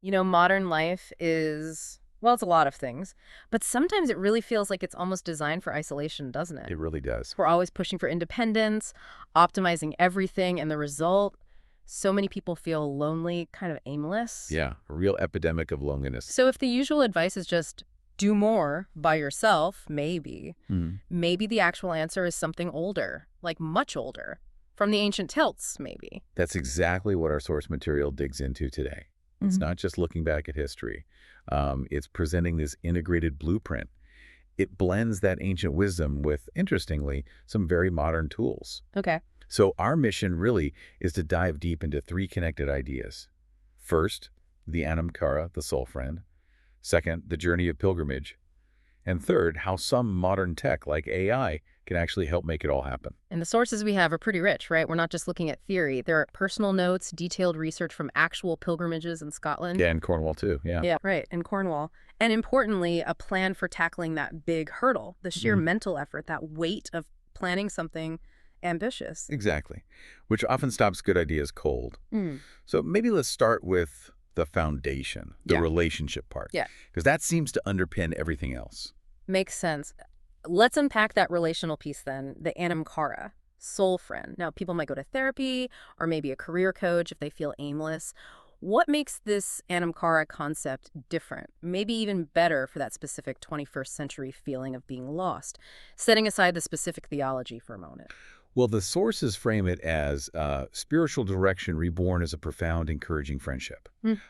Modern life is, well, it's a lot of things, but sometimes it really feels like it's almost designed for isolation, doesn't it? It really does. We're always pushing for independence, optimizing everything, and the result, so many people feel lonely, kind of aimless. Yeah, a real epidemic of loneliness. So if the usual advice is just do more by yourself, maybe the actual answer is something older, like much older, from the ancient Celts, maybe. That's exactly what our source material digs into today. It's not just looking back at history. It's presenting this integrated blueprint. It blends that ancient wisdom with, interestingly, some very modern tools. Okay. So our mission really is to dive deep into three connected ideas. First, the Anam Cara, the soul friend. Second, the journey of pilgrimage. And third, how some modern tech like AI can actually help make it all happen. And the sources we have are pretty rich, right? We're not just looking at theory. There are personal notes, detailed research from actual pilgrimages in Scotland. Yeah, and Cornwall too, yeah. Yeah, right, in Cornwall. And importantly, a plan for tackling that big hurdle, the sheer mental effort, that weight of planning something ambitious. Exactly, which often stops good ideas cold. So maybe let's start with the foundation, the relationship part. Yeah. Because that seems to underpin everything else. Makes sense. Let's unpack that relational piece then, the Anam Cara, soul friend. Now, people might go to therapy or maybe a career coach if they feel aimless. What makes this Anam Cara concept different, maybe even better for that specific 21st century feeling of being lost, setting aside the specific theology for a moment? Well, the sources frame it as spiritual direction reborn as a profound, encouraging friendship.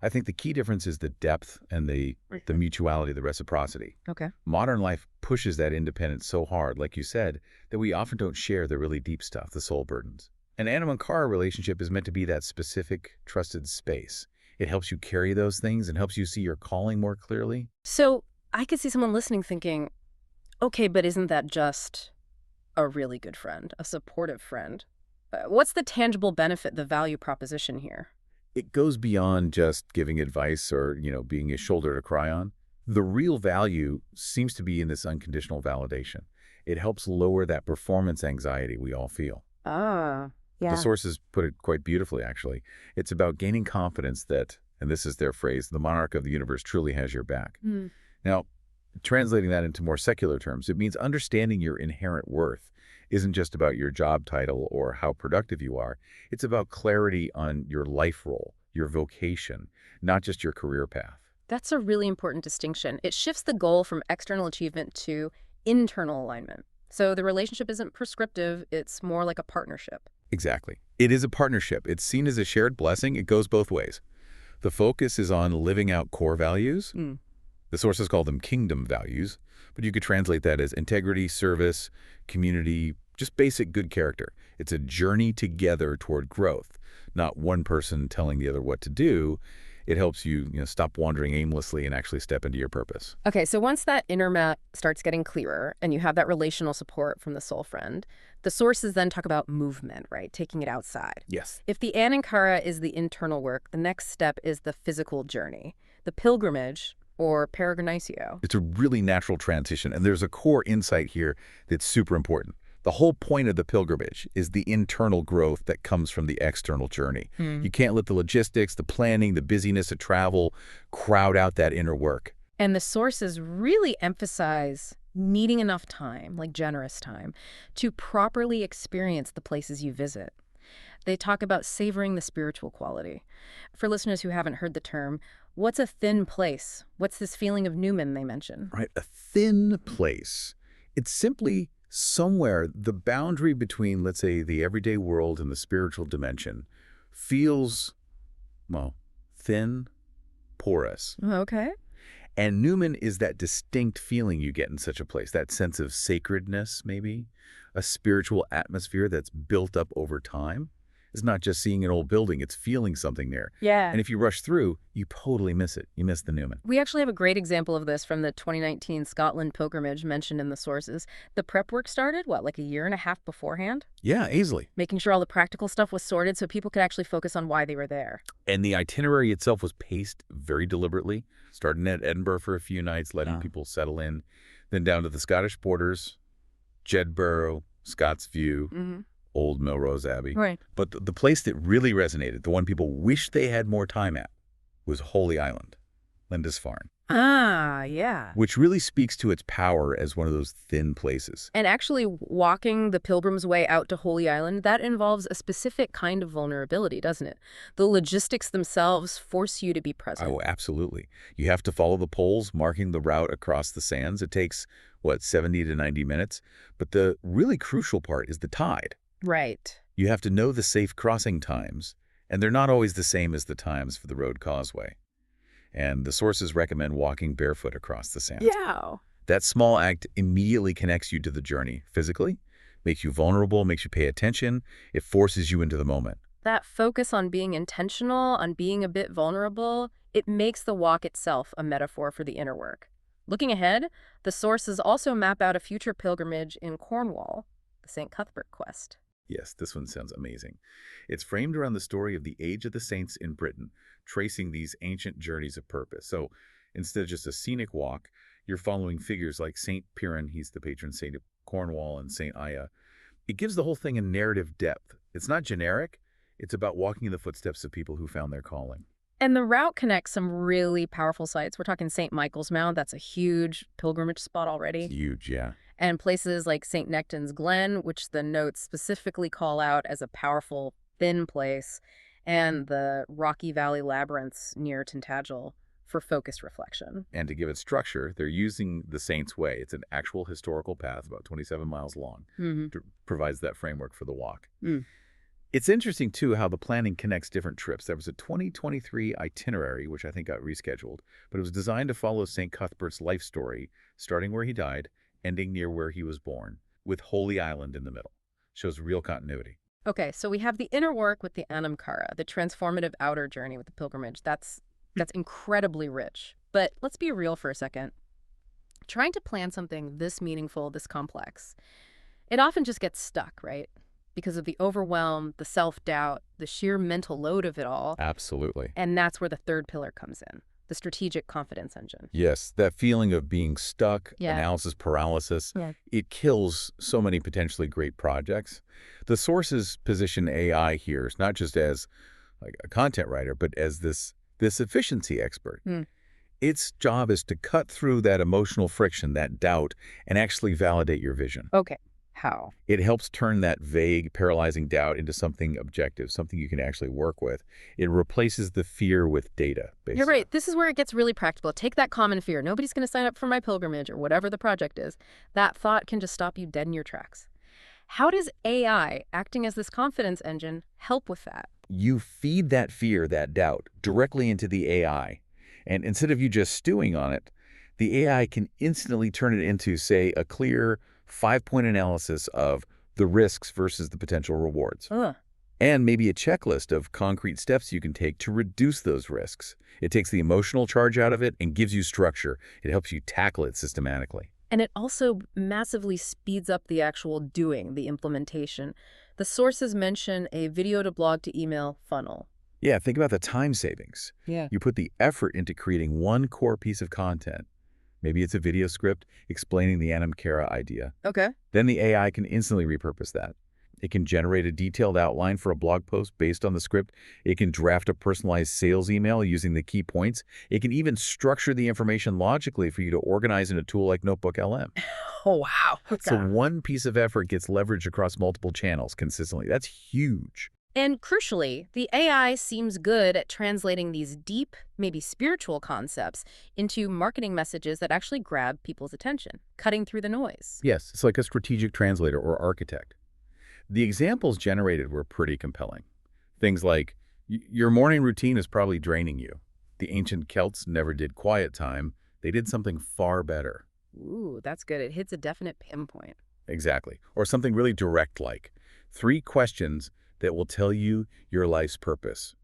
I think the key difference is the depth and the mutuality, the reciprocity. Okay. Modern life pushes that independence so hard, like you said, that we often don't share the really deep stuff, the soul burdens. An Anam Cara relationship is meant to be that specific, trusted space. It helps you carry those things and helps you see your calling more clearly. So I could see someone listening thinking, okay, but isn't that just a really good friend, a supportive friend? What's the tangible benefit, the value proposition here? It goes beyond just giving advice or, being a shoulder to cry on. The real value seems to be in this unconditional validation. It helps lower that performance anxiety we all feel. Ah, yeah. The sources put it quite beautifully, actually. It's about gaining confidence that, and this is their phrase, the monarch of the universe truly has your back. Now, translating that into more secular terms, it means understanding your inherent worth isn't just about your job title or how productive you are. It's about clarity on your life role, your vocation, not just your career path. That's a really important distinction. It shifts the goal from external achievement to internal alignment. So the relationship isn't prescriptive, it's more like a partnership. Exactly. It is a partnership. It's seen as a shared blessing. It goes both ways. The focus is on living out core values. The sources call them kingdom values, but you could translate that as integrity, service, community, just basic good character. It's a journey together toward growth, not one person telling the other what to do. It helps you, stop wandering aimlessly and actually step into your purpose. Okay, so once that inner map starts getting clearer and you have that relational support from the soul friend, the sources then talk about movement, right? Taking it outside. Yes. If the Anam Cara is the internal work, the next step is the physical journey, the pilgrimage or peregrinatio. It's a really natural transition, and there's a core insight here that's super important. The whole point of the pilgrimage is the internal growth that comes from the external journey. You can't let the logistics, the planning, the busyness of travel crowd out that inner work. And the sources really emphasize needing enough time, like generous time, to properly experience the places you visit. They talk about savoring the spiritual quality. For listeners who haven't heard the term, what's a thin place? What's this feeling of Newman they mention? Right, a thin place. It's simply somewhere the boundary between, let's say, the everyday world and the spiritual dimension feels, well, thin, porous. Okay. And Newman is that distinct feeling you get in such a place, that sense of sacredness, maybe, a spiritual atmosphere that's built up over time. It's not just seeing an old building, it's feeling something there. Yeah. And if you rush through, you totally miss it. You miss the Newman. We actually have a great example of this from the 2019 Scotland pilgrimage mentioned in the sources. The prep work started, like a year and a half beforehand? Yeah, easily. Making sure all the practical stuff was sorted so people could actually focus on why they were there. And the itinerary itself was paced very deliberately, starting at Edinburgh for a few nights, letting people settle in, then down to the Scottish borders, Jedburgh, Scots View, Old Melrose Abbey. Right. But the place that really resonated, the one people wish they had more time at, was Holy Island, Lindisfarne, Ah, yeah. which really speaks to its power as one of those thin places. And actually walking the Pilgrim's Way out to Holy Island, that involves a specific kind of vulnerability, doesn't it? The logistics themselves force you to be present. Oh, absolutely. You have to follow the poles marking the route across the sands. It takes, what, 70 to 90 minutes? But the really crucial part is the tide. Right. You have to know the safe crossing times, and they're not always the same as the times for the road causeway. And the sources recommend walking barefoot across the sand. Yeah. That small act immediately connects you to the journey physically, makes you vulnerable, makes you pay attention. It forces you into the moment. That focus on being intentional, on being a bit vulnerable, it makes the walk itself a metaphor for the inner work. Looking ahead, the sources also map out a future pilgrimage in Cornwall, the St. Cuthbert quest. Yes, this one sounds amazing. It's framed around the story of the age of the saints in Britain, tracing these ancient journeys of purpose. So instead of just a scenic walk, you're following figures like St. Piran, he's the patron saint of Cornwall, and St. Aya. It gives the whole thing a narrative depth. It's not generic. It's about walking in the footsteps of people who found their calling. And the route connects some really powerful sites. We're talking St. Michael's Mount. That's a huge pilgrimage spot already. Huge, yeah. And places like St. Nectan's Glen, which the notes specifically call out as a powerful, thin place, and the Rocky Valley Labyrinths near Tintagel for focused reflection. And to give it structure, they're using the Saints' Way. It's an actual historical path, about 27 miles long. It provides that framework for the walk. It's interesting, too, how the planning connects different trips. There was a 2023 itinerary, which I think got rescheduled, but it was designed to follow St. Cuthbert's life story, starting where he died, ending near where he was born, with Holy Island in the middle. Shows real continuity. Okay, so we have the inner work with the Anam Cara, the transformative outer journey with the pilgrimage. That's incredibly rich. But let's be real for a second. Trying to plan something this meaningful, this complex, it often just gets stuck, right? Because of the overwhelm, the self-doubt, the sheer mental load of it all. Absolutely. And that's where the third pillar comes in, the strategic confidence engine. Yes, that feeling of being stuck, Yeah. analysis paralysis, Yeah. it kills so many potentially great projects. The sources position AI here is not just as like a content writer, but as this efficiency expert. Its job is to cut through that emotional friction, that doubt, and actually validate your vision. Okay, how? It helps turn that vague, paralyzing doubt into something objective, something you can actually work with. It replaces the fear with data, basically. You're right. This is where it gets really practical. Take that common fear. Nobody's going to sign up for my pilgrimage or whatever the project is. That thought can just stop you dead in your tracks. How does AI, acting as this confidence engine, help with that? You feed that fear, that doubt, directly into the AI. And instead of you just stewing on it, the AI can instantly turn it into, say, a clear 5-point analysis of the risks versus the potential rewards. And maybe a checklist of concrete steps you can take to reduce those risks. It takes the emotional charge out of it and gives you structure. It helps you tackle it systematically. And it also massively speeds up the actual doing, the implementation. The sources mention a video to blog to email funnel. Yeah, think about the time savings. Yeah. You put the effort into creating one core piece of content. Maybe it's a video script explaining the Anam Cara idea. Okay. Then the AI can instantly repurpose that. It can generate a detailed outline for a blog post based on the script. It can draft a personalized sales email using the key points. It can even structure the information logically for you to organize in a tool like NotebookLM. Oh, wow. So one piece of effort gets leveraged across multiple channels consistently. That's huge. And crucially, the AI seems good at translating these deep, maybe spiritual concepts into marketing messages that actually grab people's attention, cutting through the noise. Yes, it's like a strategic translator or architect. The examples generated were pretty compelling. Things like, your morning routine is probably draining you. The ancient Celts never did quiet time. They did something far better. Ooh, that's good. It hits a definite pinpoint. Exactly. Or something really direct like, 3 questions that will tell you your life's purpose.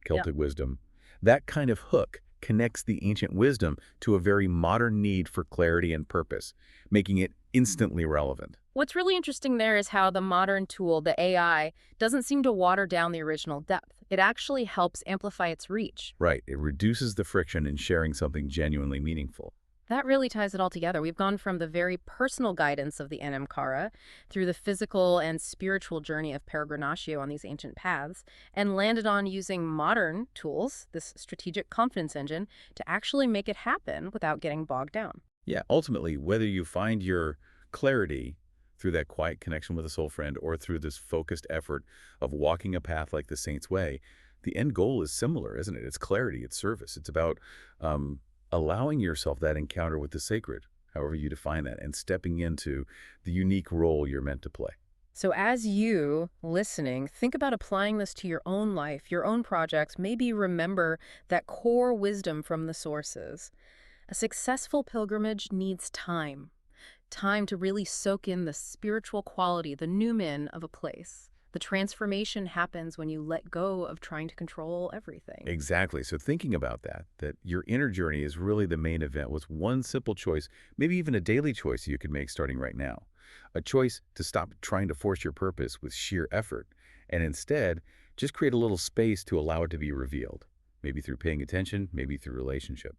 Celtic wisdom. That kind of hook connects the ancient wisdom to a very modern need for clarity and purpose, making it instantly relevant. What's really interesting there is how the modern tool, the AI, doesn't seem to water down the original depth. It actually helps amplify its reach. Right. It reduces the friction in sharing something genuinely meaningful. That really ties it all together. We've gone from the very personal guidance of the Anam Cara through the physical and spiritual journey of peregrinatio on these ancient paths and landed on using modern tools, this strategic confidence engine, to actually make it happen without getting bogged down. Yeah, ultimately, whether you find your clarity through that quiet connection with a soul friend or through this focused effort of walking a path like the Saint's Way, the end goal is similar, isn't it? It's clarity, it's service. It's about um, allowing yourself that encounter with the sacred, however you define that, and stepping into the unique role you're meant to play. So, as you listening, think about applying this to your own life, your own projects. Maybe remember that core wisdom from the sources. A successful pilgrimage needs time. Time to really soak in the spiritual quality, the noumen of a place. The transformation happens when you let go of trying to control everything. Exactly. So thinking about that your inner journey is really the main event with one simple choice, maybe even a daily choice you could make starting right now. A choice to stop trying to force your purpose with sheer effort and instead just create a little space to allow it to be revealed, maybe through paying attention, maybe through relationship.